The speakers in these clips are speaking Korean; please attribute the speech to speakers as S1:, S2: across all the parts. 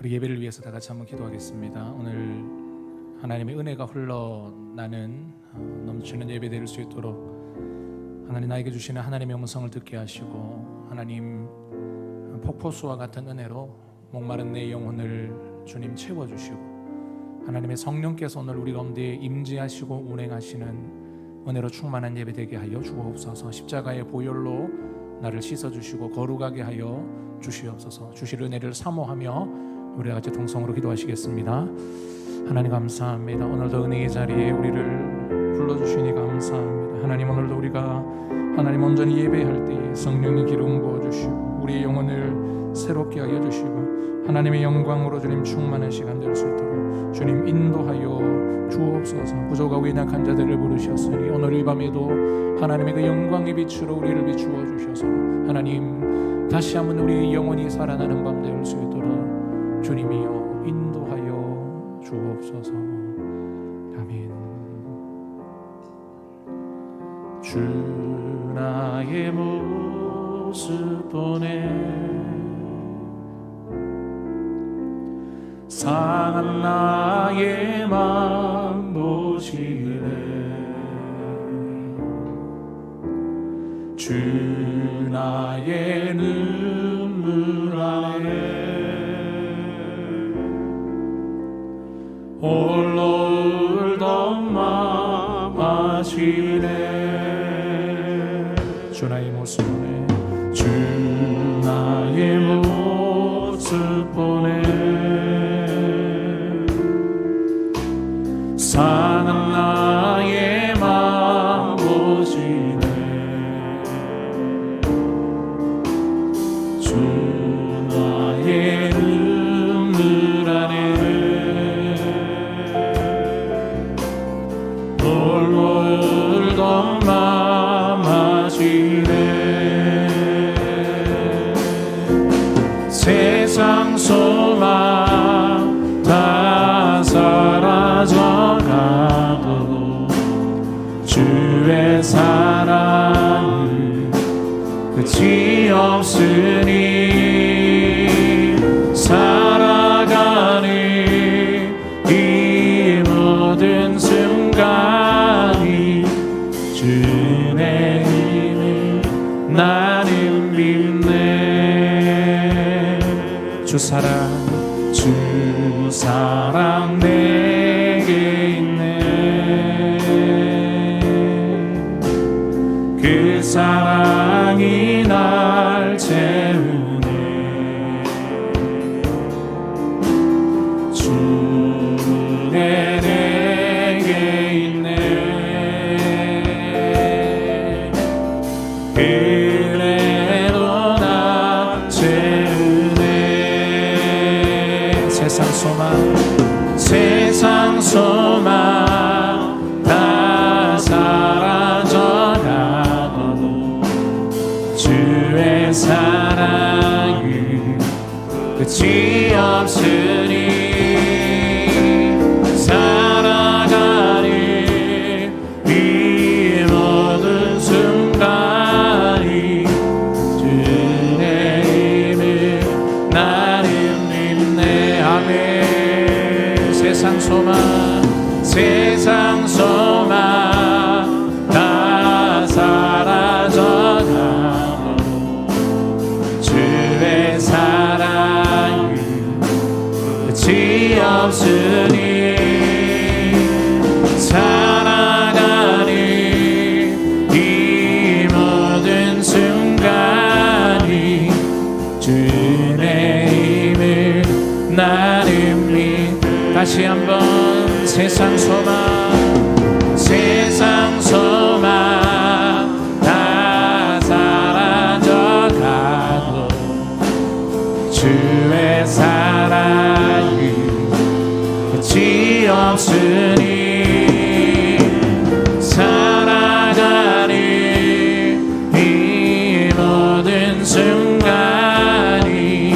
S1: 우리 예배를 위해서 다 같이 한번 기도하겠습니다. 오늘 하나님의 은혜가 흘러나는 넘치는 예배 될 수 있도록 하나님 나에게 주시는 하나님의 음성을 듣게 하시고, 하나님 폭포수와 같은 은혜로 목마른 내 영혼을 주님 채워주시고, 하나님의 성령께서 오늘 우리 가운데 임재하시고 운행하시는 은혜로 충만한 예배 되게 하여 주옵소서. 십자가의 보혈로 나를 씻어주시고 거룩하게 하여 주시옵소서. 주실 은혜를 사모하며 우리 같이 동성으로 기도하시겠습니다. 하나님 감사합니다. 오늘도 은혜의 자리에 우리를 불러주시니 감사합니다. 하나님, 오늘도 우리가 하나님 온전히 예배할 때에 성령의 기름 부어주시고 우리의 영혼을 새롭게 하여 주시고 하나님의 영광으로 주님 충만한 시간 될 수 있도록 주님 인도하여 주옵소서. 부족하고 연약한 자들을 부르셨으니 오늘 이 밤에도 하나님의 그 영광의 빛으로 우리를 비추어 주셔서 하나님 다시 한번 우리의 영혼이 살아나는 밤 될 수 있도록 주님이여 인도하여 주옵소서. 아멘. 주 나의 모습 보내 상한 나의 맘 보시네. 주 나의 눈물 안에 홀로 울던 맘 아시네. 주 나의 모습 보내 주 나의 모습 보내 상한 나의 맘 보시네. 주 나의 세상 소망 다 사라져가도 주의 사랑은 끝이 없으니 살아가는 이 모든 순간이 주의 힘을 나는 믿네. 주 사랑 내게 있네. 그 사랑이 날 채우네. 주 은혜 내게 있네. 그래도 날 채우네. 세상 소망 다 사라져가도 주의 사랑은 끝이 없으니 살아가는 이 모든 순간이 주의 힘을 나는 믿네. 아멘. 세상 소망 다 사라져가도 주의 사랑은 끝이 없으니 살아가는 이 모든 순간이 주의 힘을 나는 믿. 다시 한번 세상 소망 다 사라져가도 주의 사랑은 끝이 없으니 살아가는 이 모든 순간이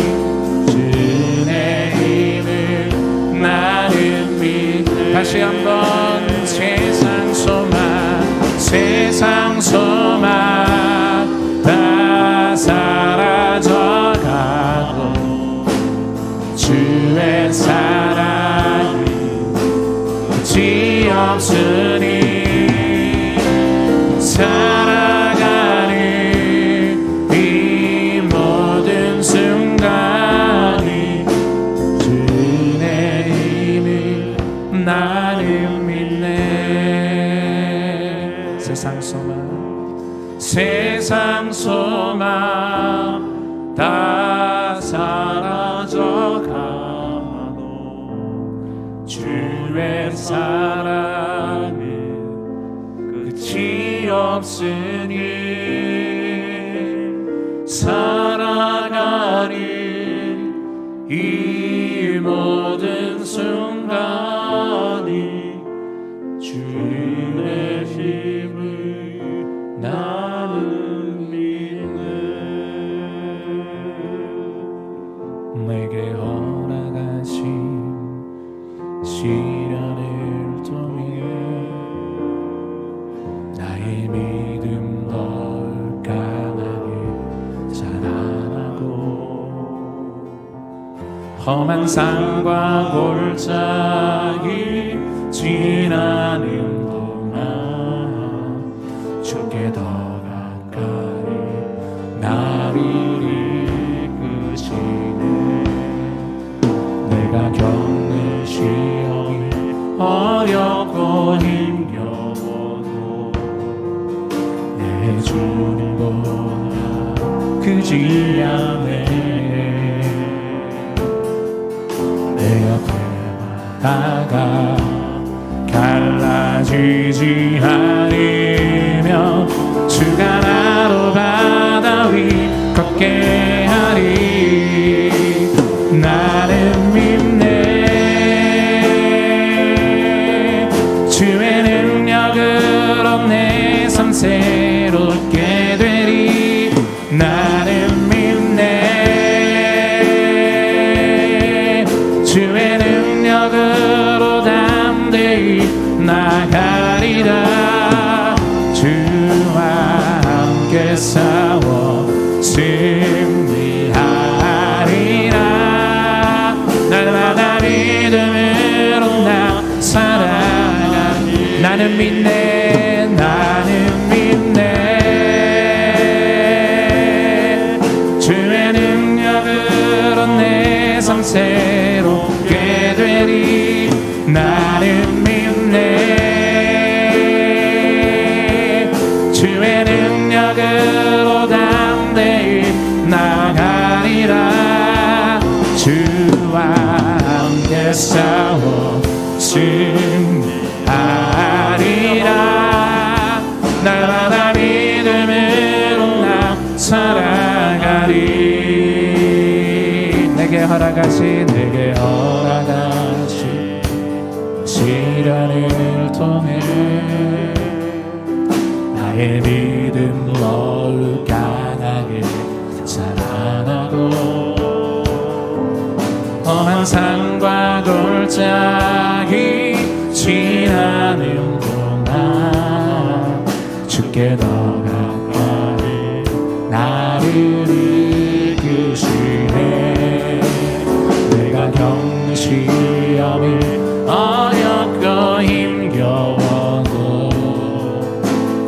S1: 주의 힘을 나는 믿. 다시 한번 세상 소망 다 사라져가도 주의 사랑은 끝이 없으니 살아가는 이 모든 순간이 주의 힘을 나는 믿네. 세상 소망 다 사라져가도 주의 사랑은 끝이 없으니 살아가는 이 모든 순간이 주의 힘을 나는 믿네. 내게 허락하신 시련을 통해 나의 믿음 널 강하게 자라나고 험한 산과 골짜기 지나는 동안 주께 더 가까이 나를 이끄시네. 내가 겪는 시험이 어렵고 힘겨워도 내 주님보다 크지 않네. 내 옆에 다가 갈라지지 않으며 주가 나로 바다 위 걷게 하리. 나는 믿네. 주의 능력으로 내 삶 새롭게 되리. 나는 믿네. 나가리라. 주와 함께 싸워 승리하리라. 날마다 믿음으로 나 살아가리. 나는 믿네, 나는 믿네. 주의 능력으로 내 삶 새롭게 되리. 나는 믿네. 주의 능력으로 담대히 나가리라. 주와 함께 싸워 승리하리라. 날마다 믿음으로 나 살아가리. 내게 허락하신 시련을 통해 나의 믿음 더욱 강하게 자라나고 험한 산과 골짜기 지나는 동안 주께 더 가까이 나를 이끄시네. 내가 겪는 시험이 어렵고 힘겨워도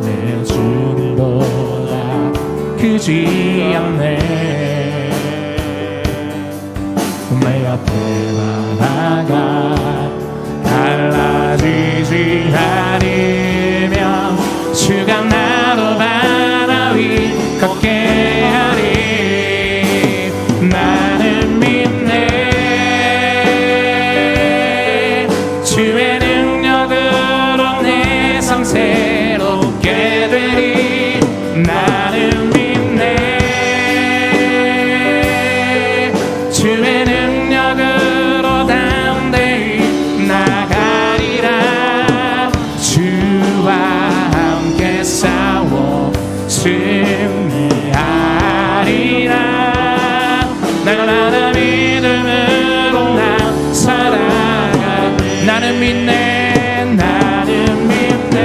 S1: 내 주님보다 크지 않네. 내 앞에 바다가 달라지지 않으면 주가 나로 바다 위 걷게 하리. 나는 믿네. 주의 능력으로 내 삶 새롭게 되리. 나는 믿네. 주의 능력으로 담대히 나가리라. 주와 함께 싸워 승리하리라. 날마다 믿음으로 나 살아가. 나는 믿네, 나는 믿네.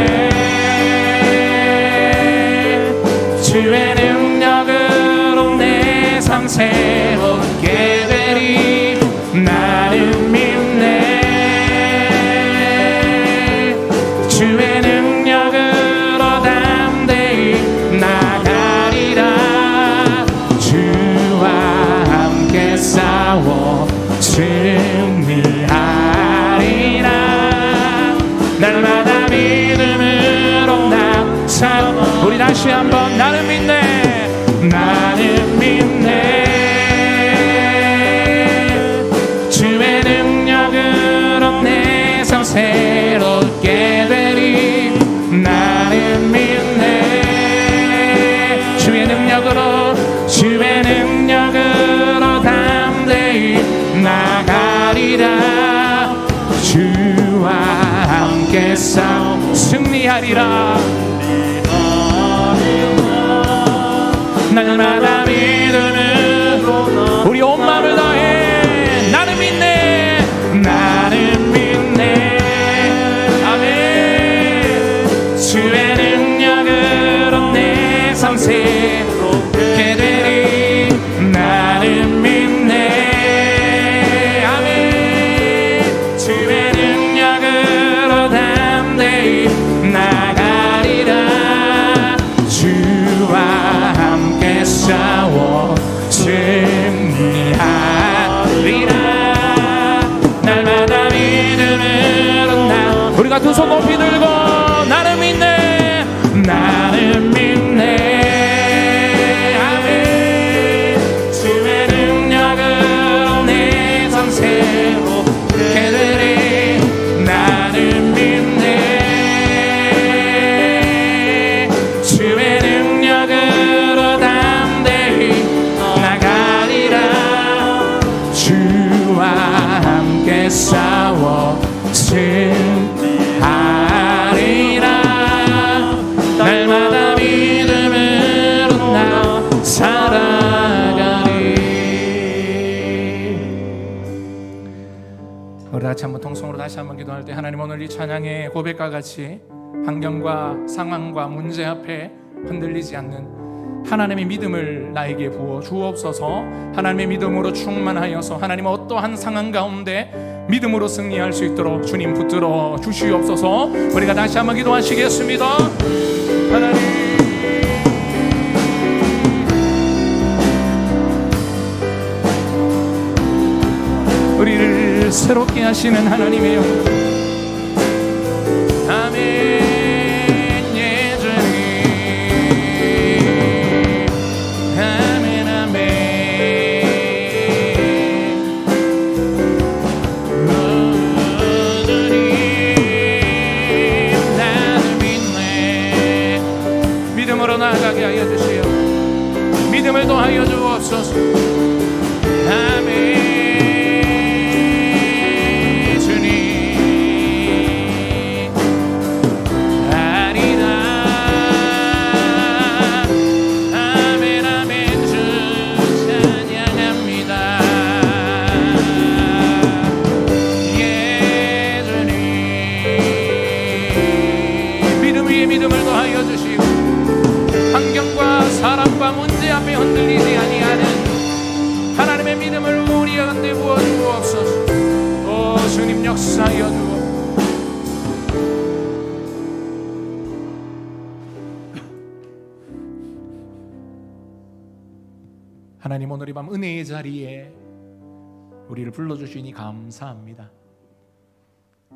S1: 주의 능력으로 내 삶 새롭게 되리. 나는 믿네. 주의 능력으로 담대히 나가리라. 주와 함께 싸워 승리하리라. 날마다 믿음으로 나 살아. 우리 다시 한번 나는 믿네, 나는 믿네. 주의 능력으로 내 삶 새롭게 되리. 나는 믿네. 주의 능력으로, 주의 능력으로 담대히 나가리라. 주와 함께 싸워 승리하리라. 날마다 믿음으로 우리 온 마음을 다해 나는 믿네, 나는 믿네. 아멘. 주의 능력으로 내 삶 새롭게 되리. 나는 믿네. 아멘. 주의 능력으로 담대히 나가리라. 주와 함께 싸워 승리하리라. 날마다 믿음으로 나. 우리가 두 손 높이 들고 나는 믿네, 나는 믿네. 아멘. 주의 능력으로 내 삶 새롭게 되리. 나는 믿네. 주의 능력으로 담대히 나가리라. 주와 함께 싸워 승리하리라. 날마다 믿음으로 나 살아가리. 우리 다 같이 한번 통성으로 다시 한번 기도할 때, 하나님 오늘 이 찬양의 고백과 같이 환경과 상황과 문제 앞에 흔들리지 않는 하나님의 믿음을 나에게 부어 주옵소서. 하나님의 믿음으로 충만하여서 하나님 어떠한 상황 가운데 믿음으로 승리할 수 있도록 주님 붙들어 주시옵소서. 우리가 다시 한번 기도하시겠습니다. 하나님, 우리를 새롭게 하시는 하나님의 영, 아멘. 예전에 아멘 아멘. 여전히 나를 믿네. 믿음으로 나아가게 하여 주시오. 믿음을 더하여 주옵소서. 아멘. 사람과 문제 앞에 흔들리지 아니하는 하나님의 믿음을 우리 가운데 부어 주옵소서. 오 주님 역사하여 주옵소서. 하나님 오늘 이 밤 은혜의 자리에 우리를 불러주시니 감사합니다.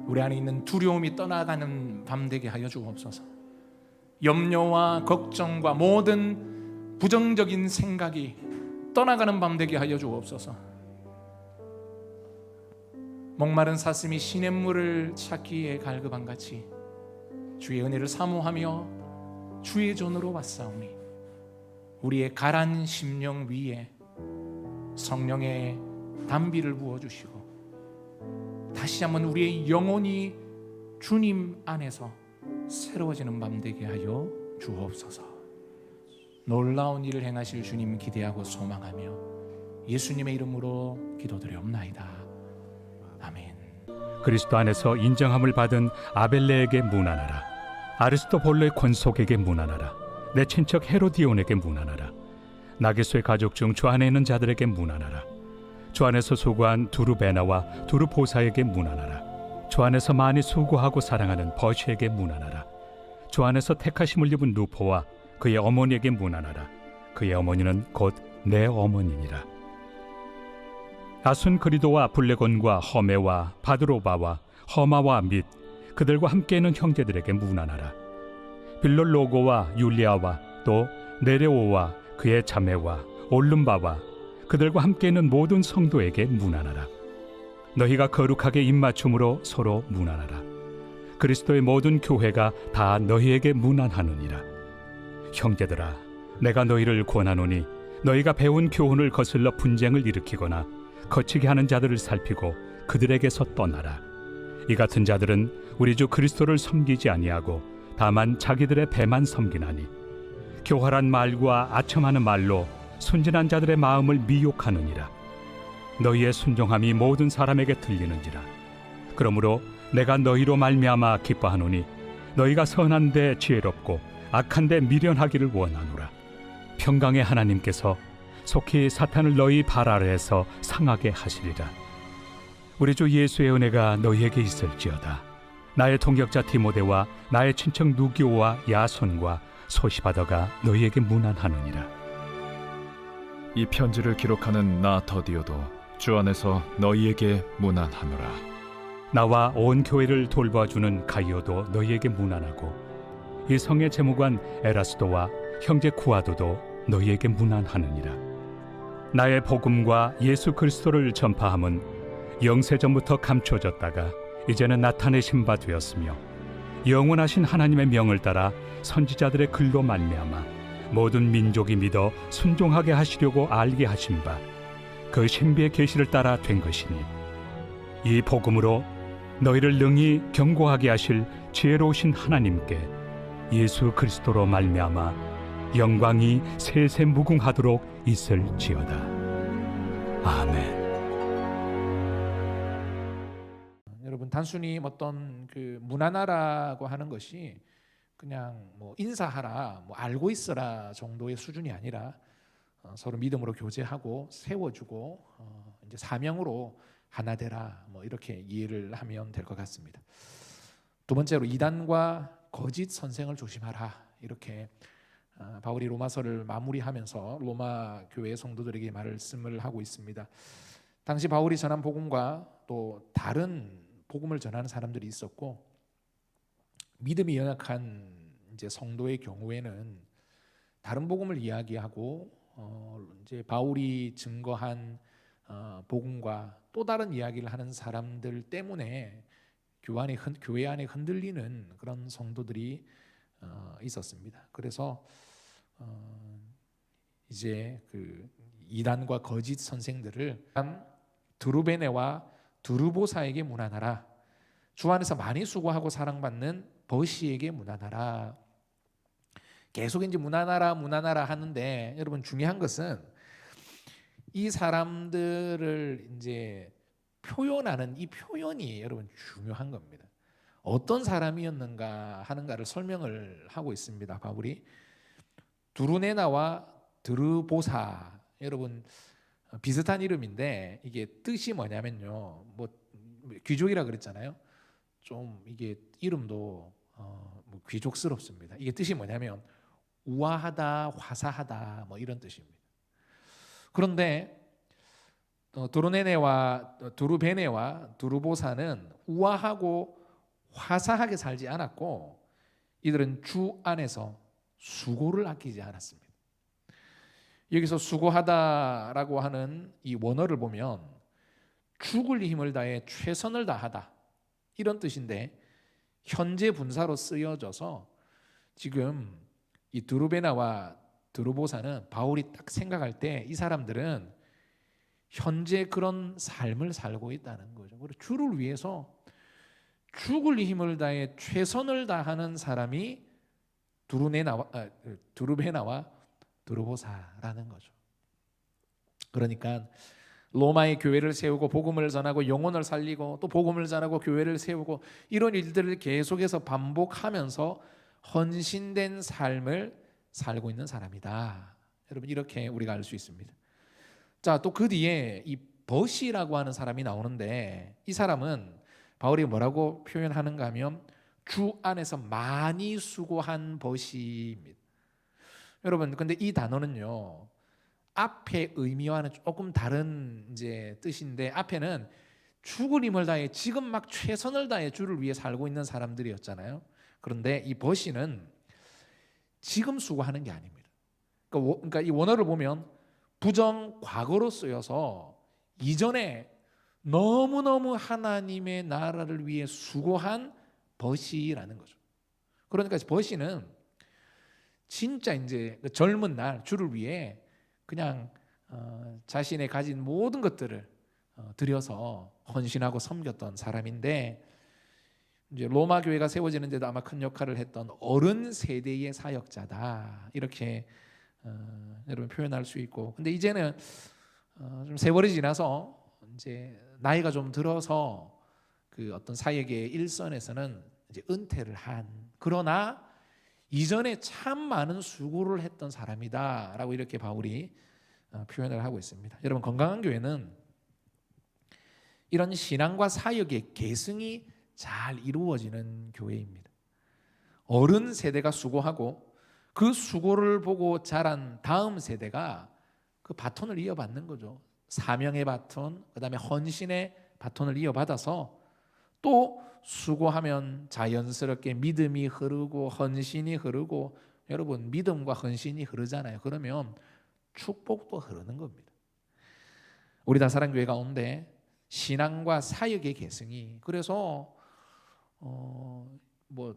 S1: 우리 안에 있는 두려움이 떠나가는 밤 되게 하여 주옵소서. 염려와 걱정과 모든 부정적인 생각이 떠나가는 밤 되게 하여 주옵소서. 목마른 사슴이 시냇물을 찾기에 갈급한 같이 주의 은혜를 사모하며 주의 존으로 왔사오니 우리의 가란 심령 위에 성령의 담비를 부어주시고 다시 한번 우리의 영혼이 주님 안에서 새로워지는 밤 되게 하여 주옵소서. 놀라운 일을 행하실 주님 기대하고 소망하며 예수님의 이름으로 기도드리옵나이다. 아멘.
S2: 그리스도 안에서 인정함을 받은 아벨레에게 문안하라. 아리스토볼로의 권속에게 문안하라. 내 친척 헤로디온에게 문안하라. 나게소의 가족 중 주 안에 있는 자들에게 문안하라. 주 안에서 수고한 두루베나와 두루보사에게 문안하라. 주 안에서 많이 수고하고 사랑하는 버시에게 문안하라. 주 안에서 택하심을 입은 루포와 그의 어머니에게 문안하라. 그의 어머니는 곧 내 어머니니라. 아순그리도와 블레곤과 허메와 바드로바와 허마와 및 그들과 함께 있는 형제들에게 문안하라. 빌롤로고와 율리아와 또 네레오와 그의 자매와 올름바와 그들과 함께 있는 모든 성도에게 문안하라. 너희가 거룩하게 입맞춤으로 서로 문안하라. 그리스도의 모든 교회가 다 너희에게 문안하느니라. 형제들아, 내가 너희를 권하노니 너희가 배운 교훈을 거슬러 분쟁을 일으키거나 거치게 하는 자들을 살피고 그들에게서 떠나라. 이 같은 자들은 우리 주 그리스도를 섬기지 아니하고 다만 자기들의 배만 섬기나니 교활한 말과 아첨하는 말로 순진한 자들의 마음을 미혹하느니라. 너희의 순종함이 모든 사람에게 들리는지라. 그러므로 내가 너희로 말미암아 기뻐하노니 너희가 선한데 지혜롭고 악한데 미련하기를 원하노라. 평강의 하나님께서 속히 사탄을 너희 발 아래에서 상하게 하시리라. 우리 주 예수의 은혜가 너희에게 있을지어다. 나의 동역자 디모데와 나의 친척 누기오와 야손과 소시바더가 너희에게 문안하느니라.
S3: 이 편지를 기록하는 나 더디오도 주 안에서 너희에게 문안하노라.
S2: 나와 온 교회를 돌봐주는 가이오도 너희에게 문안하고 이 성의 재무관 에라스도와 형제 구아도도 너희에게 문안하느니라. 나의 복음과 예수 그리스도를 전파함은 영세전부터 감춰졌다가 이제는 나타내신 바 되었으며 영원하신 하나님의 명을 따라 선지자들의 글로 말미암아 모든 민족이 믿어 순종하게 하시려고 알게 하신 바 그 신비의 계시를 따라 된 것이니 이 복음으로 너희를 능히 경고하게 하실 지혜로우신 하나님께 예수 그리스도로 말미암아 영광이 세세 무궁하도록 있을지어다. 아멘.
S1: 여러분 단순히 어떤 그 문안하라고 하는 것이 그냥 뭐 인사하라, 뭐 알고 있어라 정도의 수준이 아니라 서로 믿음으로 교제하고 세워주고 이제 사명으로 하나 되라, 뭐 이렇게 이해를 하면 될 것 같습니다. 두 번째로 이단과 거짓 선생을 조심하라, 이렇게 바울이 로마서를 마무리하면서 로마 교회 성도들에게 말씀을 하고 있습니다. 당시 바울이 전한 복음과 또 다른 복음을 전하는 사람들이 있었고, 믿음이 연약한 이제 성도의 경우에는 다른 복음을 이야기하고 이제 바울이 증거한 복음과 또 다른 이야기를 하는 사람들 때문에 교회 안에 흔들리는 그런 성도들이 있었습니다. 그래서 이제 그 이단과 거짓 선생들을 드루베네와 드루보사에게 문안하라, 주 안에서 많이 수고하고 사랑받는 버시에게 문안하라. 계속 이제 문안하라 하는데, 여러분 중요한 것은 이 사람들을 이제 표현하는 이 표현이 여러분 중요한 겁니다. 어떤 사람이었는가 하는가를 설명을 하고 있습니다. 바울이 두루네나와 드르보사, 여러분 비슷한 이름인데 이게 뜻이 뭐냐면요, 뭐 귀족이라 그랬잖아요. 좀 이게 이름도 뭐 귀족스럽습니다. 이게 뜻이 뭐냐면 우아하다, 화사하다, 뭐 이런 뜻입니다. 그런데 두루베네와 두루보사는 우아하고 화사하게 살지 않았고, 이들은 주 안에서 수고를 아끼지 않았습니다. 여기서 수고하다라고 하는 이 원어를 보면 죽을 힘을 다해 최선을 다하다, 이런 뜻인데 현재 분사로 쓰여져서 지금 이 드루베나와 드루보사는 바울이 딱 생각할 때 이 사람들은 현재 그런 삶을 살고 있다는 거죠. 그리고 주를 위해서 죽을 힘을 다해 최선을 다하는 사람이 두루베나와 드루보사라는 거죠. 그러니까 로마의 교회를 세우고 복음을 전하고 영혼을 살리고 또 복음을 전하고 교회를 세우고 이런 일들을 계속해서 반복하면서 헌신된 삶을 살고 있는 사람이다. 여러분 이렇게 우리가 알 수 있습니다. 자, 또 그 뒤에 이 버시라고 하는 사람이 나오는데, 이 사람은 바울이 뭐라고 표현하는가 하면 주 안에서 많이 수고한 버시입니다. 여러분 근데 이 단어는요, 앞의 의미와는 조금 다른 이제 뜻인데, 앞에는 죽을 힘을 다해 지금 막 최선을 다해 주를 위해 살고 있는 사람들이었잖아요. 그런데 이 버시는 지금 수고하는 게 아닙니다. 그러니까 이 원어를 보면 부정 과거로 쓰여서 이전에 너무너무 하나님의 나라를 위해 수고한 버시라는 거죠. 그러니까 버시는 진짜 이제 젊은 날 주를 위해 그냥 자신의 가진 모든 것들을 들여서 헌신하고 섬겼던 사람인데, 이제 로마 교회가 세워지는데도 아마 큰 역할을 했던 어른 세대의 사역자다, 이렇게 여러분 표현할 수 있고, 근데 이제는 좀 세월이 지나서 이제 나이가 좀 들어서 그 어떤 사역의 일선에서는 이제 은퇴를 한, 그러나 이전에 참 많은 수고를 했던 사람이다라고 이렇게 바울이 표현을 하고 있습니다. 여러분 건강한 교회는 이런 신앙과 사역의 계승이 잘 이루어지는 교회입니다. 어른 세대가 수고하고 그 수고를 보고 자란 다음 세대가 그 바톤을 이어받는 거죠. 사명의 바톤, 그다음에 헌신의 바톤을 이어받아서 또 수고하면 자연스럽게 믿음이 흐르고 헌신이 흐르고, 여러분 믿음과 헌신이 흐르잖아요. 그러면 축복도 흐르는 겁니다. 우리 다사랑교회 가운데 신앙과 사역의 계승이, 그래서 뭐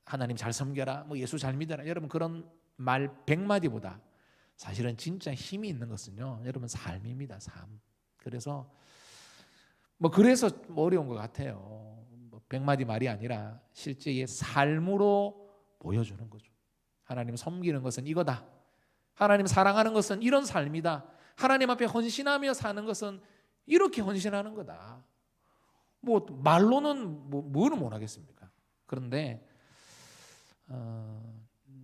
S1: 하나님 잘 섬겨라, 뭐 예수 잘 믿어라, 여러분 그런 말 100마디보다 사실은 진짜 힘이 있는 것은요, 여러분 삶입니다. 삶. 그래서 그래서 어려운 것 같아요. 100마디 말이 아니라 실제의 삶으로 보여주는 거죠. 하나님 섬기는 것은 이거다, 하나님 사랑하는 것은 이런 삶이다, 하나님 앞에 헌신하며 사는 것은 이렇게 헌신하는 거다. 뭐 말로는 뭐는 못 하겠습니까? 그런데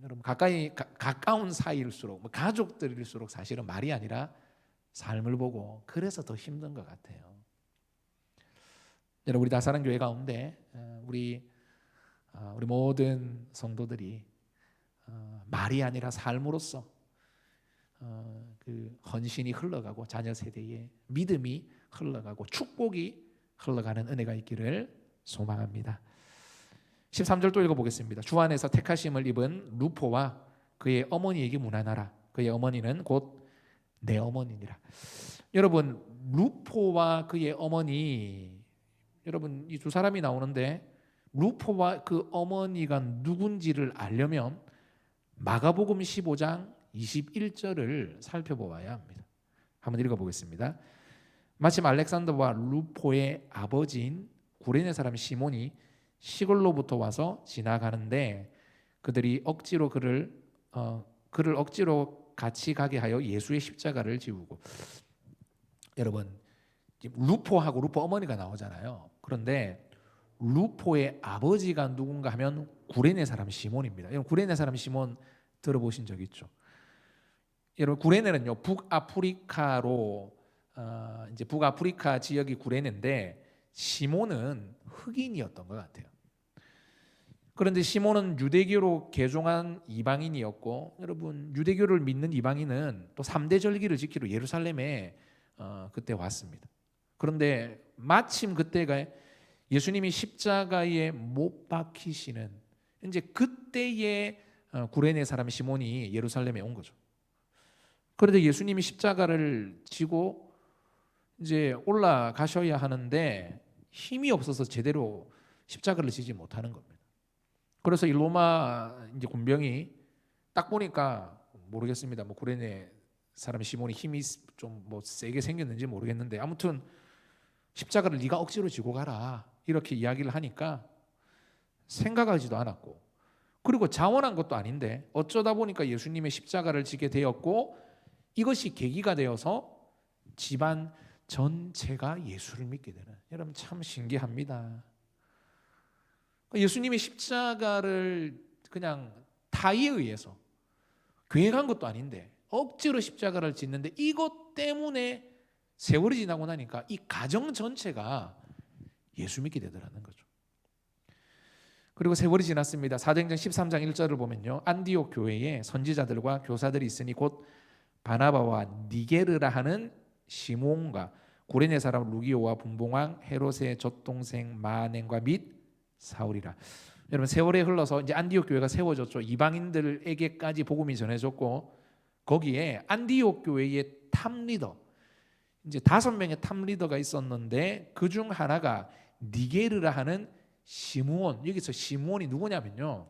S1: 여러분 가까운 사이일수록 뭐 가족들일수록 사실은 말이 아니라 삶을 보고 그래서 더 힘든 것 같아요. 여러분 우리 다사랑 교회 가운데 우리 모든 성도들이 말이 아니라 삶으로서 그 헌신이 흘러가고 자녀 세대에 믿음이 흘러가고 축복이 흘러가는 은혜가 있기를 소망합니다. 13절 또 읽어보겠습니다. 주 안에서 택하심을 입은 루포와 그의 어머니에게 문안하라. 그의 어머니는 곧 내 어머니니라. 여러분 루포와 그의 어머니, 여러분 이 두 사람이 나오는데 루포와 그 어머니가 누군지를 알려면 마가복음 15장 21절을 살펴보아야 합니다. 한번 읽어보겠습니다. 마침 알렉산더와 루포의 아버지인 구레네 사람 시몬이 시골로부터 와서 지나가는데 그들이 억지로 그를 억지로 같이 가게 하여 예수의 십자가를 지우고. 여러분 루포하고 루포 어머니가 나오잖아요. 그런데 루포의 아버지가 누군가 하면 구레네 사람 시몬입니다. 여러분 구레네 사람 시몬 들어보신 적 있죠? 여러분 구레네는요 북아프리카로 이제 북아프리카 지역이 구레네인데 시몬은 흑인이었던 것 같아요. 그런데 시몬은 유대교로 개종한 이방인이었고, 여러분 유대교를 믿는 이방인은 또 3대 절기를 지키러 예루살렘에 그때 왔습니다. 그런데 마침 그때가 예수님이 십자가에 못 박히시는 이제 그때의 구레네 사람 시몬이 예루살렘에 온 거죠. 그런데 예수님이 십자가를 지고 이제 올라가셔야 하는데 힘이 없어서 제대로 십자가를 지지 못하는 겁니다. 그래서 이 로마 이제 군병이 딱 보니까 모르겠습니다. 뭐 구레네 사람 시몬이 힘이 좀 뭐 세게 생겼는지 모르겠는데 아무튼 십자가를 네가 억지로 지고 가라 이렇게 이야기를 하니까 생각하지도 않았고, 그리고 자원한 것도 아닌데 어쩌다 보니까 예수님의 십자가를 지게 되었고 이것이 계기가 되어서 집안 전체가 예수를 믿게 되는, 여러분 참 신기합니다. 예수님의 십자가를 그냥 타의에 의해서 계획한 것도 아닌데 억지로 십자가를 짓는데 이것 때문에 세월이 지나고 나니까 이 가정 전체가 예수 믿게 되더라는 거죠. 그리고 세월이 지났습니다. 사도행전 13장 1절을 보면요, 안디옥 교회에 선지자들과 교사들이 있으니 곧 바나바와 니게르라 하는 시몬과 구레네 사람 루기오와 분봉왕 헤롯의 젖동생 마넨과 및 사울이라. 여러분 세월이 흘러서 이제 안디옥 교회가 세워졌죠. 이방인들에게까지 복음이 전해졌고 거기에 안디옥 교회의 탑리더, 이제 5명의 탑리더가 있었는데 그 중 하나가 니게르라 하는 시므온. 여기서 시므온이 누구냐면요,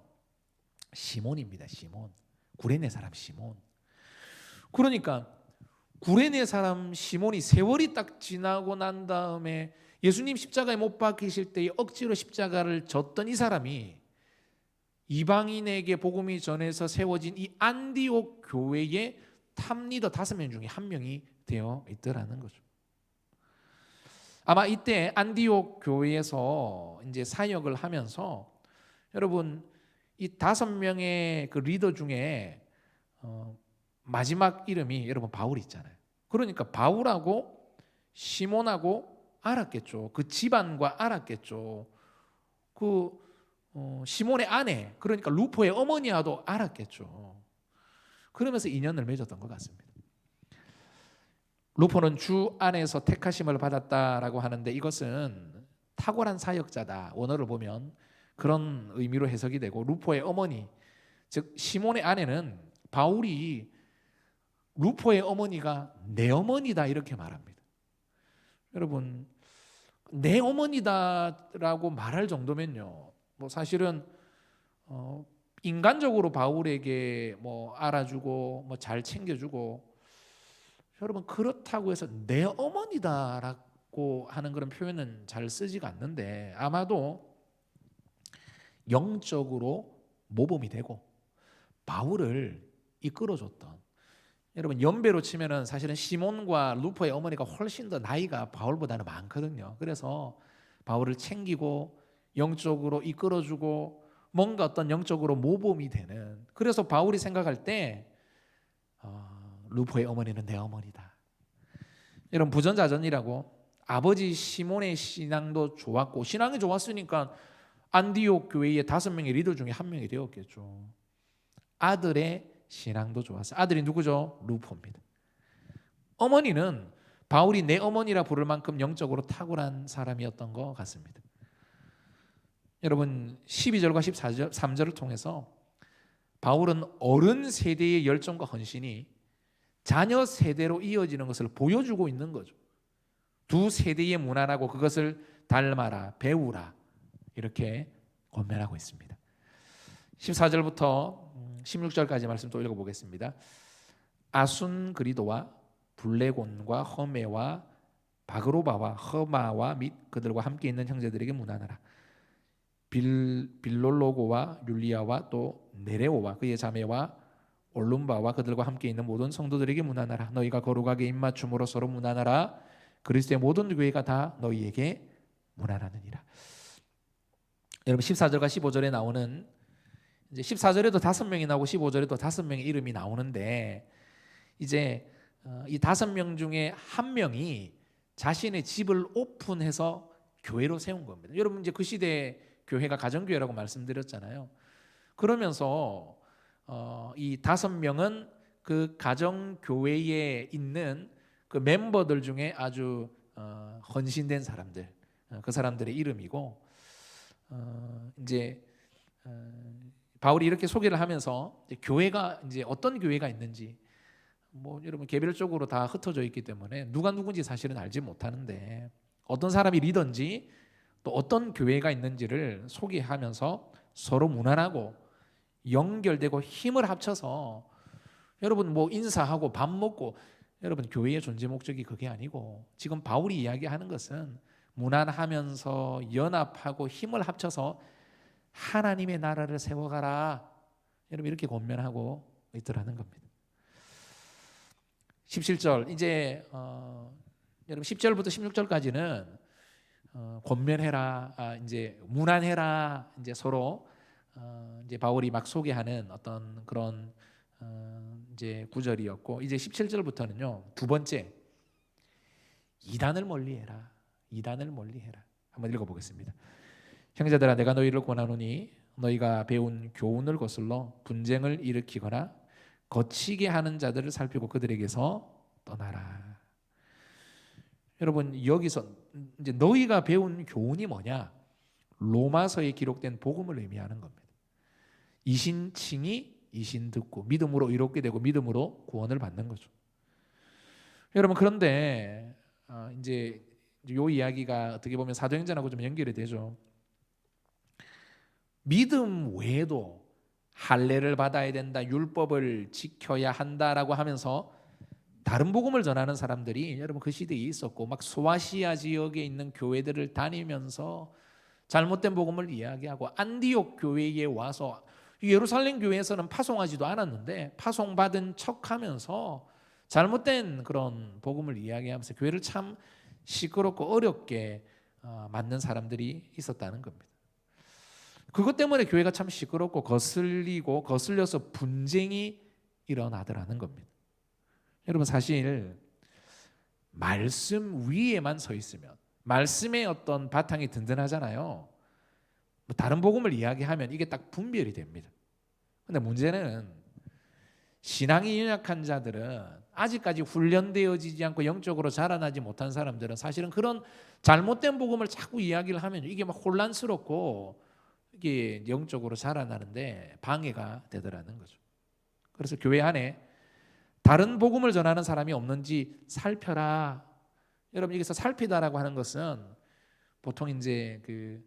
S1: 시몬입니다. 시몬, 구레네 사람 시몬. 그러니까 구레네 사람 시몬이 세월이 딱 지나고 난 다음에 예수님 십자가에 못 박히실 때에 억지로 십자가를 졌던 이 사람이 이방인에게 복음이 전해서 세워진 이 안디옥 교회의 탑리더 5명 중에 한 명이 되어 있더라는 거죠. 아마 이때 안디옥 교회에서 이제 사역을 하면서 여러분 이 5명의 그 리더 중에 마지막 이름이 여러분 바울 있잖아요. 그러니까 바울하고 시몬하고 알았겠죠. 그 집안과 알았겠죠. 그 시몬의 아내, 그러니까 루포의 어머니와도 알았겠죠. 그러면서 인연을 맺었던 것 같습니다. 루포는 주 안에서 택하심을 받았다라고 하는데 이것은 탁월한 사역자다, 원어를 보면 그런 의미로 해석이 되고, 루포의 어머니 즉 시몬의 아내는 바울이 루포의 어머니가 내 어머니다 이렇게 말합니다. 여러분 내 어머니다라고 말할 정도면요, 뭐 사실은 인간적으로 바울에게 뭐 알아주고 뭐 잘 챙겨주고, 여러분 그렇다고 해서 내 어머니다라고 하는 그런 표현은 잘 쓰지가 않는데 아마도 영적으로 모범이 되고 바울을 이끌어줬던, 여러분 연배로 치면은 사실은 시몬과 루포의 어머니가 훨씬 더 나이가 바울보다는 많거든요. 그래서 바울을 챙기고 영적으로 이끌어주고 뭔가 어떤 영적으로 모범이 되는. 그래서 바울이 생각할 때 루포의 어머니는 내 어머니다. 여러분 부전자전이라고 아버지 시몬의 신앙도 좋았고 신앙이 좋았으니까 안디옥 교회의 5명의 리더 중에 한 명이 되었겠죠. 아들의 신앙도 좋았어요. 아들이 누구죠? 루포입니다. 어머니는 바울이 내 어머니라 부를 만큼 영적으로 탁월한 사람이었던 것 같습니다. 여러분 12절과 13절을 통해서 바울은 어른 세대의 열정과 헌신이 자녀 세대로 이어지는 것을 보여주고 있는 거죠. 두 세대의 문화라고 그것을 닮아라, 배우라 이렇게 권면하고 있습니다. 14절부터 16절까지 말씀 또 읽어보겠습니다. 아순그리도와 블레곤과 허메와 바그로바와 허마와 및 그들과 함께 있는 형제들에게 문안하라. 빌롤로고와 율리아와 또 네레오와 그의 자매와 올룸바와 그들과 함께 있는 모든 성도들에게 문안하라. 너희가 거룩하게 입맞춤으로 서로 문안하라. 그리스도의 모든 교회가 다 너희에게 문안하느니라. 여러분 14절과 15절에 나오는 이제 14절에도 5명이 나오고 15절에도 5명의 이름이 나오는데 이제 이 5명 중에 한 명이 자신의 집을 오픈해서 교회로 세운 겁니다. 여러분 이제 그 시대에 교회가 가정교회라고 말씀드렸잖아요. 그러면서 이 5명은 그 가정교회에 있는 그 멤버들 중에 아주 헌신된 사람들, 그 사람들의 이름이고 이제 바울이 이렇게 소개를 하면서 이제 교회가 이제 어떤 교회가 있는지 뭐 여러분 개별적으로 다 흩어져 있기 때문에 누가 누군지 사실은 알지 못하는데 어떤 사람이 리더인지 또 어떤 교회가 있는지를 소개하면서 서로 문안하고 연결되고 힘을 합쳐서 여러분 뭐 인사하고 밥 먹고 여러분 교회의 존재 목적이 그게 아니고 지금 바울이 이야기하는 것은 문안하면서 연합하고 힘을 합쳐서 하나님의 나라를 세워가라. 여러분 이렇게 권면하고 있더라는 겁니다. 17절 이제 여러분 10절부터 16절까지는 권면해라, 이제 문안해라, 이제 서로 이제 바울이 막 소개하는 어떤 그런 이제 구절이었고 이제 17절부터는요 두 번째 이단을 멀리해라. 이단을 멀리해라. 한번 읽어보겠습니다. 형제들아 내가 너희를 권하노니 너희가 배운 교훈을 거슬러 분쟁을 일으키거나 거치게 하는 자들을 살피고 그들에게서 떠나라. 여러분 여기서 이제 너희가 배운 교훈이 뭐냐? 로마서에 기록된 복음을 의미하는 겁니다. 이신칭이 이신 듣고 믿음으로 의롭게 되고 믿음으로 구원을 받는 거죠. 여러분 그런데 이제 요 이야기가 어떻게 보면 사도행전하고 좀 연결이 되죠. 믿음 외에도 할례를 받아야 된다, 율법을 지켜야 한다라고 하면서 다른 복음을 전하는 사람들이 여러분 그 시대에 있었고 막 소아시아 지역에 있는 교회들을 다니면서 잘못된 복음을 이야기하고 안디옥 교회에 와서 예루살렘 교회에서는 파송하지도 않았는데 파송받은 척하면서 잘못된 그런 복음을 이야기하면서 교회를 참 시끄럽고 어렵게 만든 사람들이 있었다는 겁니다. 그것 때문에 교회가 참 시끄럽고 거슬리고 거슬려서 분쟁이 일어나더라는 겁니다. 여러분 사실 말씀 위에만 서 있으면 말씀의 어떤 바탕이 든든하잖아요. 뭐 다른 복음을 이야기하면 이게 딱 분별이 됩니다. 근데 문제는 신앙이 연약한 자들은 아직까지 훈련되어지지 않고 영적으로 자라나지 못한 사람들은 사실은 그런 잘못된 복음을 자꾸 이야기를 하면 이게 막 혼란스럽고 이게 영적으로 자라나는데 방해가 되더라는 거죠. 그래서 교회 안에 다른 복음을 전하는 사람이 없는지 살펴라. 여러분 여기서 살피다라고 하는 것은 보통 이제 그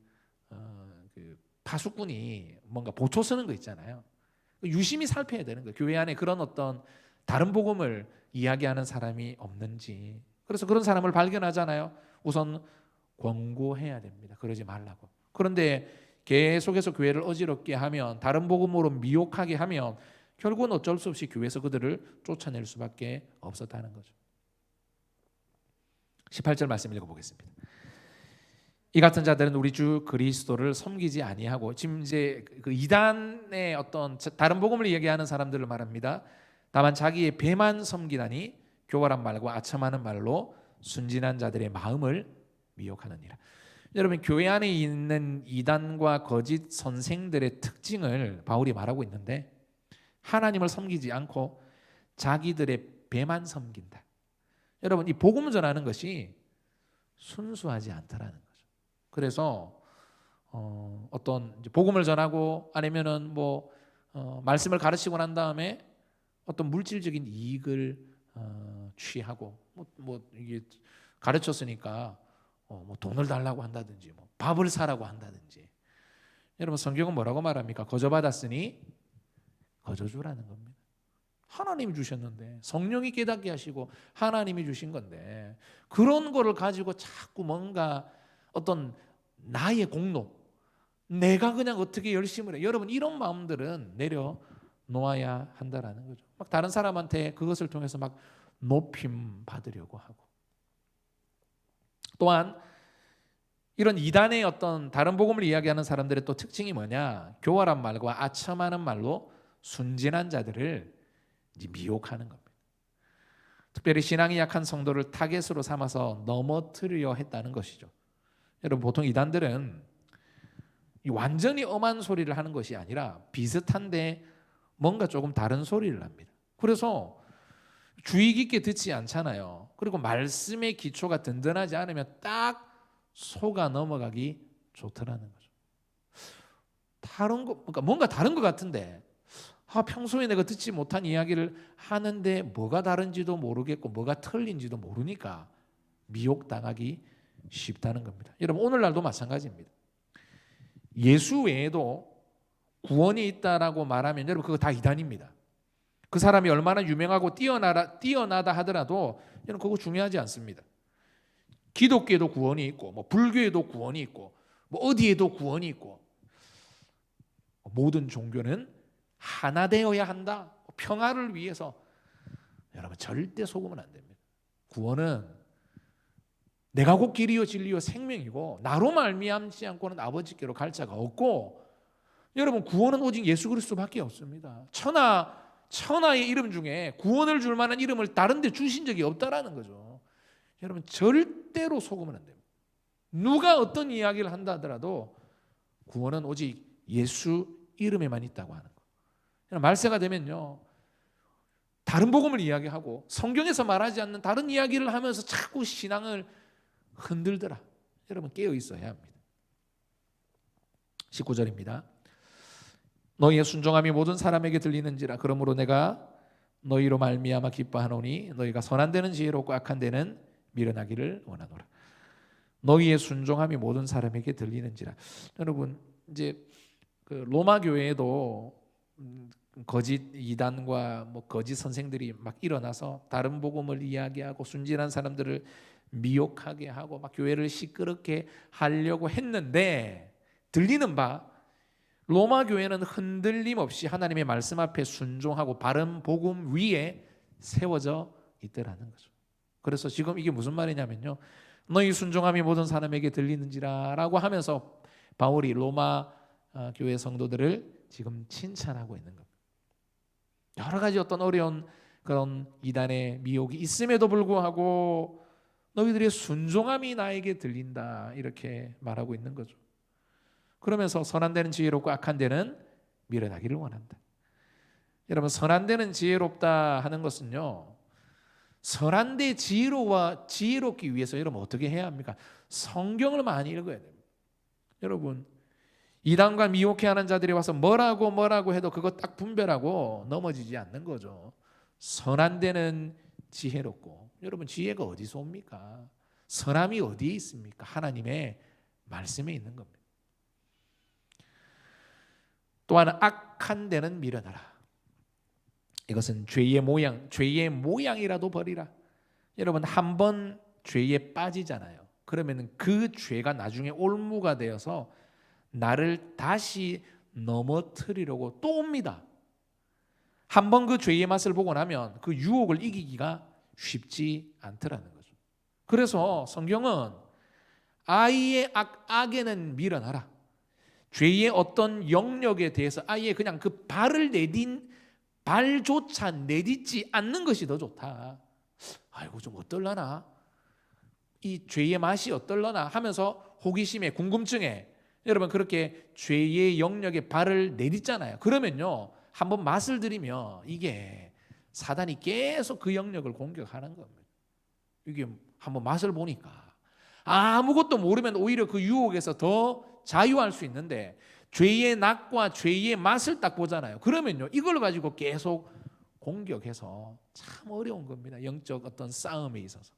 S1: 파수꾼이 뭔가 보초 쓰는 거 있잖아요. 유심히 살펴야 되는 거예요. 교회 안에 그런 어떤 다른 복음을 이야기하는 사람이 없는지. 그래서 그런 사람을 발견하잖아요. 우선 권고해야 됩니다. 그러지 말라고. 그런데 계속해서 교회를 어지럽게 하면 다른 복음으로 미혹하게 하면 결국은 어쩔 수 없이 교회에서 그들을 쫓아낼 수밖에 없었다는 거죠. 18절 말씀 읽어보겠습니다. 이 같은 자들은 우리 주 그리스도를 섬기지 아니하고, 지금 이제 그 이단의 어떤 다른 복음을 얘기하는 사람들을 말합니다. 다만 자기의 배만 섬기다니 교활한 말과 아첨하는 말로 순진한 자들의 마음을 미혹하느니라. 여러분, 교회 안에 있는 이단과 거짓 선생들의 특징을 바울이 말하고 있는데, 하나님을 섬기지 않고 자기들의 배만 섬긴다. 여러분, 이 복음 전하는 것이 순수하지 않다라는 거죠. 그래서 어떤 복음을 전하고 아니면은 말씀을 가르치고 난 다음에 어떤 물질적인 이익을 취하고 이게 가르쳤으니까 돈을 달라고 한다든지 밥을 사라고 한다든지. 여러분, 성경은 뭐라고 말합니까? 거저 받았으니 거저 주라는 겁니다. 하나님이 주셨는데, 성령이 깨닫게 하시고 하나님이 주신 건데, 그런 거를 가지고 자꾸 뭔가 어떤 나의 공로, 내가 그냥 어떻게 열심을 해. 여러분, 이런 마음들은 내려놓아야 한다라는 거죠. 막 다른 사람한테 그것을 통해서 막 높임 받으려고 하고. 또한 이런 이단의 어떤 다른 복음을 이야기하는 사람들의 또 특징이 뭐냐? 교활한 말과 아첨하는 말로 순진한 자들을 미혹하는 겁니다. 특별히 신앙이 약한 성도를 타겟으로 삼아서 넘어뜨려 했다는 것이죠. 여러분, 보통 이단들은 완전히 엄한 소리를 하는 것이 아니라 비슷한데 뭔가 조금 다른 소리를 합니다. 그래서 주의 깊게 듣지 않잖아요. 그리고 말씀의 기초가 든든하지 않으면 딱 속아 넘어가기 좋더라는 거죠. 다른 거, 그러니까 뭔가 다른 것 같은데, 평소에 내가 듣지 못한 이야기를 하는데 뭐가 다른지도 모르겠고 뭐가 틀린지도 모르니까 미혹당하기 쉽다는 겁니다. 여러분, 오늘날도 마찬가지입니다. 예수 외에도 구원이 있다라고 말하면 여러분, 그거 다 이단입니다. 그 사람이 얼마나 유명하고 뛰어나다 하더라도 여러분, 그거 중요하지 않습니다. 기독교에도 구원이 있고 불교에도 구원이 있고 어디에도 구원이 있고, 모든 종교는 하나 되어야 한다. 평화를 위해서. 여러분, 절대 속으면 안 됩니다. 구원은 내가 곧 길이요 진리요 생명이고, 나로 말미암지 않고는 아버지께로 갈 자가 없고, 여러분, 구원은 오직 예수 그리스도밖에 없습니다. 천하의 이름 중에 구원을 줄 만한 이름을 다른 데 주신 적이 없다라는 거죠. 여러분, 절대로 속으면 안 됩니다. 누가 어떤 이야기를 한다 하더라도 구원은 오직 예수 이름에만 있다고 하는 거. 말세가 되면요, 다른 복음을 이야기하고 성경에서 말하지 않는 다른 이야기를 하면서 자꾸 신앙을 흔들더라. 여러분, 깨어 있어야 합니다. 19절입니다. 너희의 순종함이 모든 사람에게 들리는지라. 그러므로 내가 너희로 말미암아 기뻐하노니 너희가 선한 데는 지혜롭고 악한 데는 미련하기를 원하노라. 너희의 순종함이 모든 사람에게 들리는지라. 여러분, 이제 그 로마 교회에도 거짓 이단과 거짓 선생들이 막 일어나서 다른 복음을 이야기하고 순진한 사람들을 미혹하게 하고 막 교회를 시끄럽게 하려고 했는데, 들리는 바 로마 교회는 흔들림 없이 하나님의 말씀 앞에 순종하고 바른 복음 위에 세워져 있더라는 거죠. 그래서 지금 이게 무슨 말이냐면요, 너희 순종함이 모든 사람에게 들리는지라 라고 하면서 바울이 로마 교회 성도들을 지금 칭찬하고 있는 겁니다. 여러 가지 어떤 어려운 그런 이단의 미혹이 있음에도 불구하고 너희들의 순종함이 나에게 들린다, 이렇게 말하고 있는 거죠. 그러면서 선한 데는 지혜롭고 악한 데는 미련하기를 원한다. 여러분, 선한 데는 지혜롭다 하는 것은요, 선한 데 지혜롭기 위해서 여러분 어떻게 해야 합니까? 성경을 많이 읽어야 됩니다. 여러분, 이단과 미혹해하는 자들이 와서 뭐라고 해도 그거 딱 분별하고 넘어지지 않는 거죠. 선한 데는 지혜롭고, 여러분, 지혜가 어디서 옵니까? 선함이 어디에 있습니까? 하나님의 말씀에 있는 겁니다. 또한 악한 데는 미련하라. 이것은 죄의 모양이라도 버리라. 여러분, 한 번 죄에 빠지잖아요. 그러면 그 죄가 나중에 올무가 되어서 나를 다시 넘어뜨리려고 또 옵니다. 한 번 그 죄의 맛을 보고 나면 그 유혹을 이기기가 쉽지 않더라는 거죠. 그래서 성경은 아예 악에는 밀어놔라. 죄의 어떤 영역에 대해서 아예 그냥 그 발을 내딘 발조차 내딛지 않는 것이 더 좋다. 아이고 좀 어떨라나, 이 죄의 맛이 어떨라나 하면서 호기심에 궁금증에 여러분 그렇게 죄의 영역에 발을 내딛잖아요. 그러면요 한번 맛을 들이면 이게 사단이 계속 그 영역을 공격하는 겁니다. 이게 한번 맛을 보니까 아무것도 모르면 오히려 그 유혹에서 더 자유할 수 있는데 죄의 낙과 죄의 맛을 딱 보잖아요. 그러면요 이걸 가지고 계속 공격해서 참 어려운 겁니다. 영적 어떤 싸움에 있어서.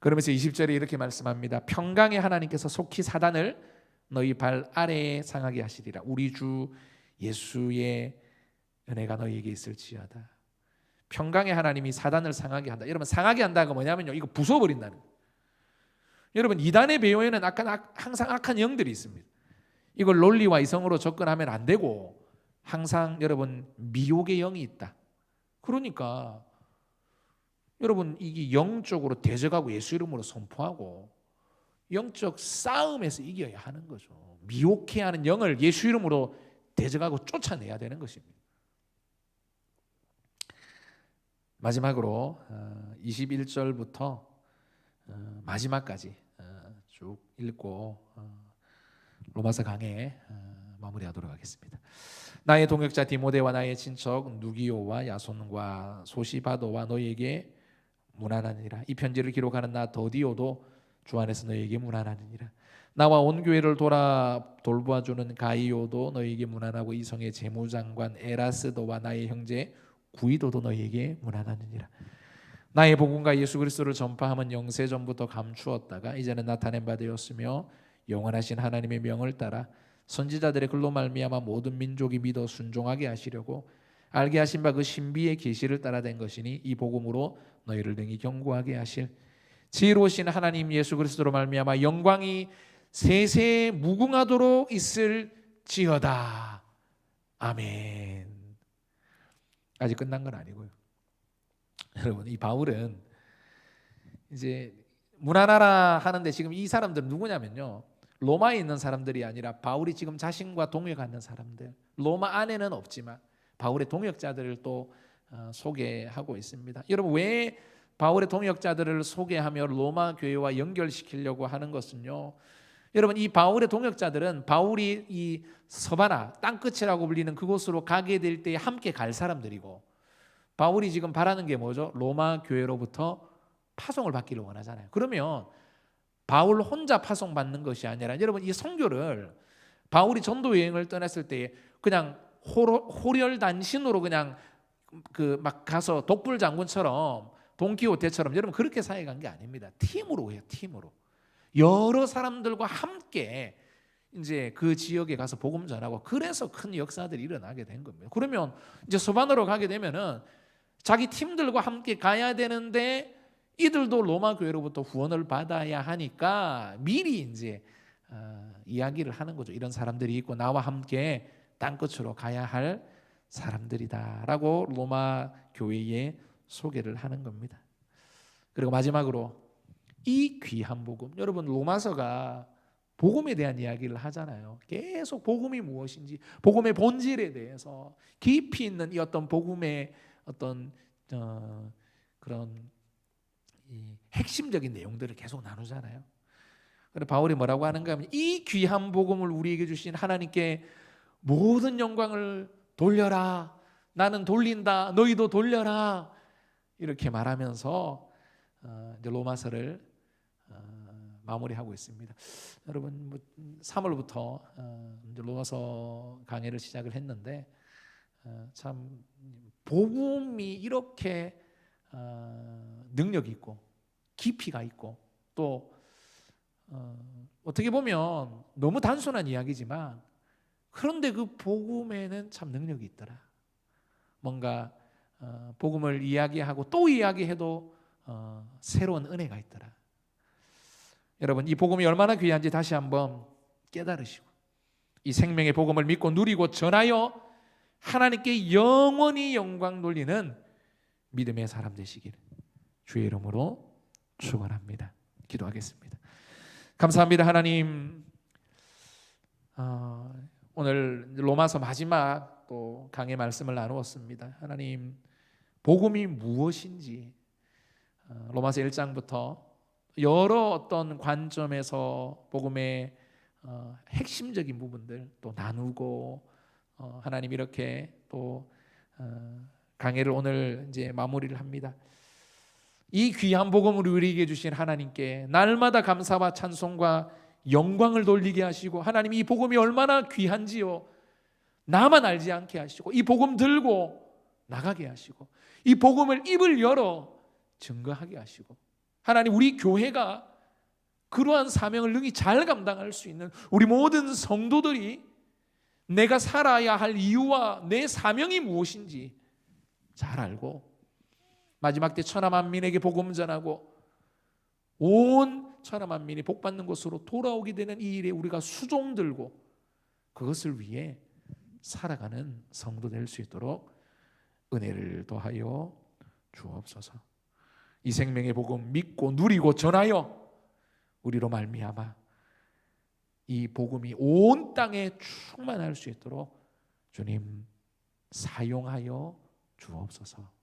S1: 그러면서 20절에 이렇게 말씀합니다. 평강의 하나님께서 속히 사단을 너희 발 아래에 상하게 하시리라. 우리 주 예수의 은혜가 너희에게 있을지어다. 평강의 하나님이 사단을 상하게 한다. 여러분 상하게 한다가 뭐냐면요 이거 부숴버린다는 거예요. 여러분 이단의 배후에는 항상 악한 영들이 있습니다. 이걸 논리와 이성으로 접근하면 안 되고 항상 여러분 미혹의 영이 있다. 그러니까 여러분 이게 영적으로 대적하고 예수 이름으로 선포하고 영적 싸움에서 이겨야 하는 거죠. 미혹해 하는 영을 예수 이름으로 대적하고 쫓아내야 되는 것입니다. 마지막으로 21절부터 마지막까지 쭉 읽고 로마서 강해 마무리하도록 하겠습니다. 나의 동역자 디모데와 나의 친척 누기오와 야손과 소시바도와 너희에게 문안하느니라. 이 편지를 기록하는 나 더디오도 주 안에서 너희에게 문안하느니라. 나와 온 교회를 돌보아주는 가이오도 너희에게 문안하고 이성의 재무장관 에라스도와 나의 형제 구이도도 너희에게 문안하느니라. 나의 복음과 예수 그리스도를 전파함은 영세 전부터 감추었다가 이제는 나타낸 바 되었으며 영원하신 하나님의 명을 따라 선지자들의 글로 말미암아 모든 민족이 믿어 순종하게 하시려고 알게 하신 바 그 신비의 계시를 따라 된 것이니 이 복음으로 너희를 능히 경고하게 하실 지혜로우신 하나님 예수 그리스도로 말미암아 영광이 세세 무궁하도록 있을지어다. 아멘. 아직 끝난 건 아니고요. 여러분 이 바울은 이제 문안하라 하는데 지금 이 사람들은 누구냐면요 로마에 있는 사람들이 아니라 바울이 지금 자신과 동역하는 사람들, 로마 안에는 없지만 바울의 동역자들을 또 소개하고 있습니다. 여러분 왜 바울의 동역자들을 소개하며 로마 교회와 연결시키려고 하는 것은요, 여러분 이 바울의 동역자들은 바울이 이 서바나 땅끝이라고 불리는 그곳으로 가게 될 때 함께 갈 사람들이고, 바울이 지금 바라는 게 뭐죠? 로마 교회로부터 파송을 받기를 원하잖아요. 그러면 바울 혼자 파송받는 것이 아니라 여러분 이 선교를 바울이 전도 여행을 떠났을 때 그냥 호렬단신으로 그냥 그 막 가서 독불 장군처럼 돈키호테처럼 여러분 그렇게 사회 간 게 아닙니다. 팀으로 해요. 팀으로 여러 사람들과 함께 이제 그 지역에 가서 복음 전하고, 그래서 큰 역사들이 일어나게 된 겁니다. 그러면 이제 소반으로 가게 되면은 자기 팀들과 함께 가야 되는데 이들도 로마 교회로부터 후원을 받아야 하니까 미리 이제 이야기를 하는 거죠. 이런 사람들이 있고 나와 함께 땅끝으로 가야 할 사람들이다라고 로마 교회에 소개를 하는 겁니다. 그리고 마지막으로 이 귀한 복음, 여러분 로마서가 복음에 대한 이야기를 하잖아요. 계속 복음이 무엇인지, 복음의 본질에 대해서 깊이 있는 이 어떤 복음의 어떤 그런 이 핵심적인 내용들을 계속 나누잖아요. 그런데 바울이 뭐라고 하는가 하면 이 귀한 복음을 우리에게 주신 하나님께 모든 영광을 돌려라. 나는 돌린다. 너희도 돌려라. 이렇게 말하면서 이제 로마서를 마무리하고 있습니다. 여러분 3월부터 이제 로마서 강해를 시작을 했는데 참 복음이 이렇게 능력이 있고 깊이가 있고 또 어떻게 보면 너무 단순한 이야기지만 그런데 그 복음에는 참 능력이 있더라. 뭔가 복음을 이야기하고 또 이야기해도 새로운 은혜가 있더라. 여러분 이 복음이 얼마나 귀한지 다시 한번 깨달으시고 이 생명의 복음을 믿고 누리고 전하여 하나님께 영원히 영광 돌리는 믿음의 사람 되시길 주의 이름으로 축원합니다. 기도하겠습니다. 감사합니다. 하나님, 오늘 로마서 마지막 또 강의 말씀을 나누었습니다. 하나님, 복음이 무엇인지 로마서 1장부터 여러 어떤 관점에서 복음의 핵심적인 부분들 또 나누고 하나님 이렇게 또 강의를 오늘 이제 마무리를 합니다. 이 귀한 복음을 우리에게 주신 하나님께 날마다 감사와 찬송과 영광을 돌리게 하시고, 하나님 이 복음이 얼마나 귀한지요 나만 알지 않게 하시고, 이 복음 들고 나가게 하시고, 이 복음을 입을 열어 증거하게 하시고, 하나님 우리 교회가 그러한 사명을 능히 잘 감당할 수 있는 우리 모든 성도들이 내가 살아야 할 이유와 내 사명이 무엇인지 잘 알고 마지막 때 천하만민에게 복음 전하고 온 천하만민이 복받는 곳으로 돌아오게 되는 이 일에 우리가 수종 들고 그것을 위해 살아가는 성도 될 수 있도록 은혜를 더하여 주옵소서. 이 생명의 복음 믿고 누리고 전하여 우리로 말미암아 이 복음이 온 땅에 충만할 수 있도록 주님 사용하여 주옵소서.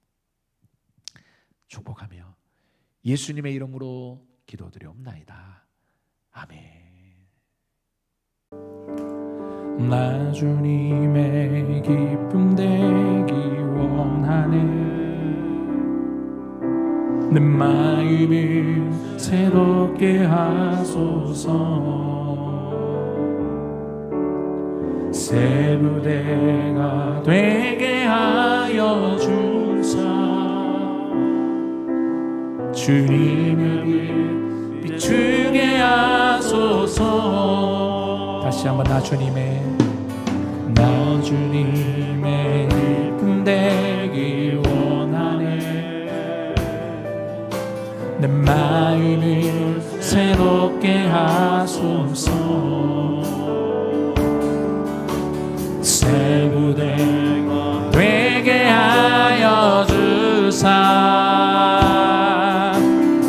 S1: 축복하며 예수님의 이름으로 기도드리옵나이다. 아멘.
S2: 나 주님의 기쁨 되기 원하네. 내 마음을 새롭게 하소서. 새 부대가 되게 하여 주사. 주님을 비추게 하소서.
S1: 다시 한번 나 주님의
S2: 기쁨 되기 원하네. 내 마음을 새롭게 하소서. 새 부대가 되게 하여 주사.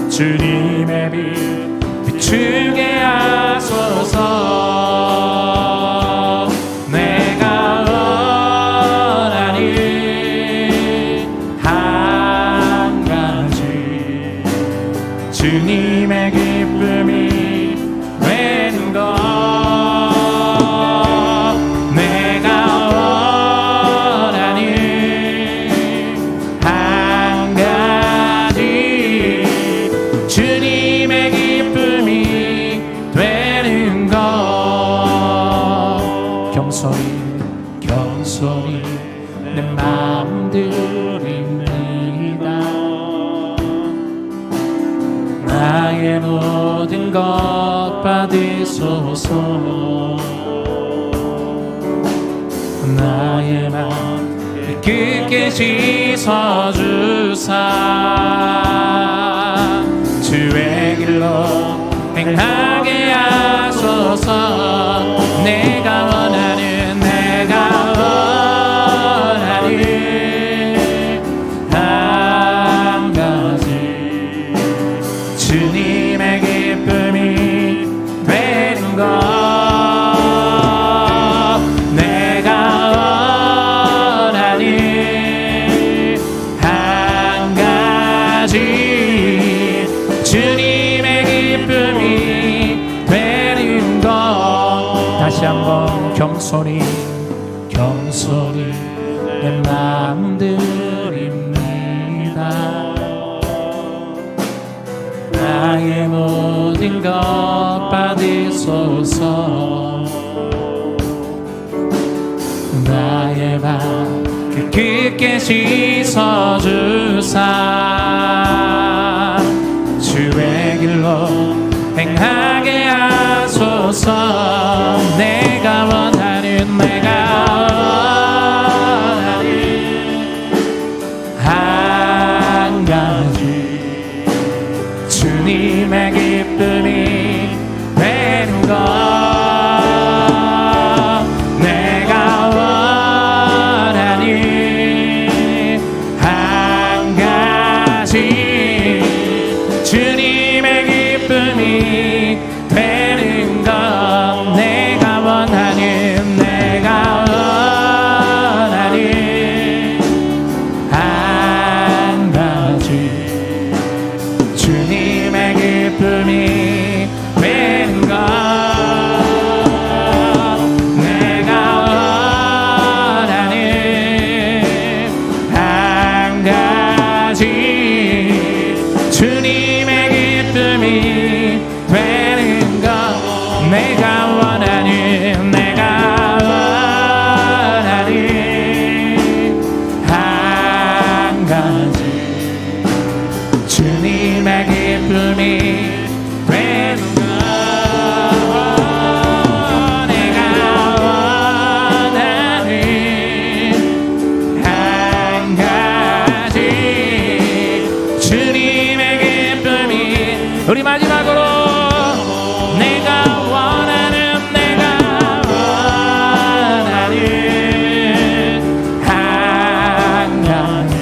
S2: 주님의 빛 비추게 하소서. 내가 원하는 한 가지 주님의 기쁨이 되는 것. 내가 원하는 한 가지 주님의 기쁨이 되는 것. 겸손히 내 마음 드립니다. 나의 모든 것 받으소서. 나의 맘 깊게 씻어주사. 주의 길로 행하게 하소서. 내가 원하는 한 가지 주님의 기쁨이 되는 것. 내가 원하는 한 가지 주님의 기쁨이 되는 것. 다시 한번 겸손히 내 마음 드립니다. 나의 모든 것 받으소서. 나의 맘 깊게 씻어주사. 주의 길로 행하게 하소서. 내가 원하는 한 가지 주님의 기쁨이 되는 것. 내가 원하는 한 가지 주님의 기쁨이
S1: 되는 것 내가 원하는 한 가지 주님의 기쁨이 되는 것 내가 원하는 한 가지 주님의 기쁨이 되는 것 내가 원하는 한 가지 주님의 기쁨이 되는 것 내가 원하는 한 가지 주님의 기쁨이 우리 마지막으로 내가 원하는 한 가지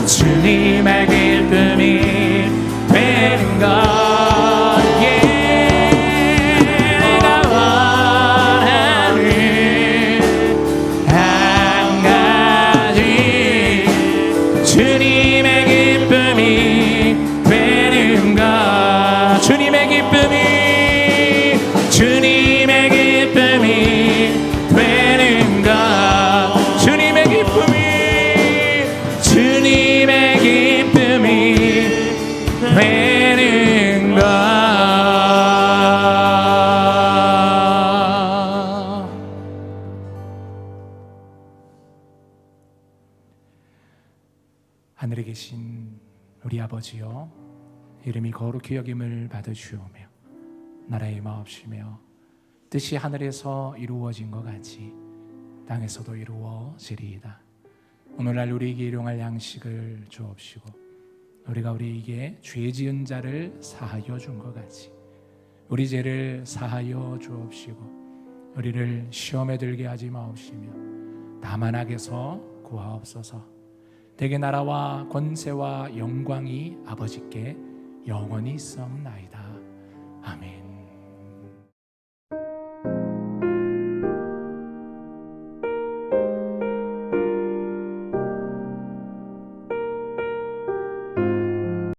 S1: 주님의 기쁨이 되는 것 내가 원하는 한 가지 주님의 기쁨이 되는 것 주님의 기쁨이 되는 것 주님의 기쁨이 되는 것 하늘에 계신 우리 아버지여 이름이 거룩히 여김을 받으시오며 나라의 마옵시며 뜻이 하늘에서 이루어진 것 같이 땅에서도 이루어지리이다. 오늘날 우리에게 일용할 양식을 주옵시고 우리가 우리에게 죄 지은 자를 사하여 준 것 같이 우리 죄를 사하여 주옵시고 우리를 시험에 들게 하지 마옵시며 다만 악에서 구하옵소서. 대개 나라와 권세와 영광이 아버지께 영원히 있사옵나이다. 아멘.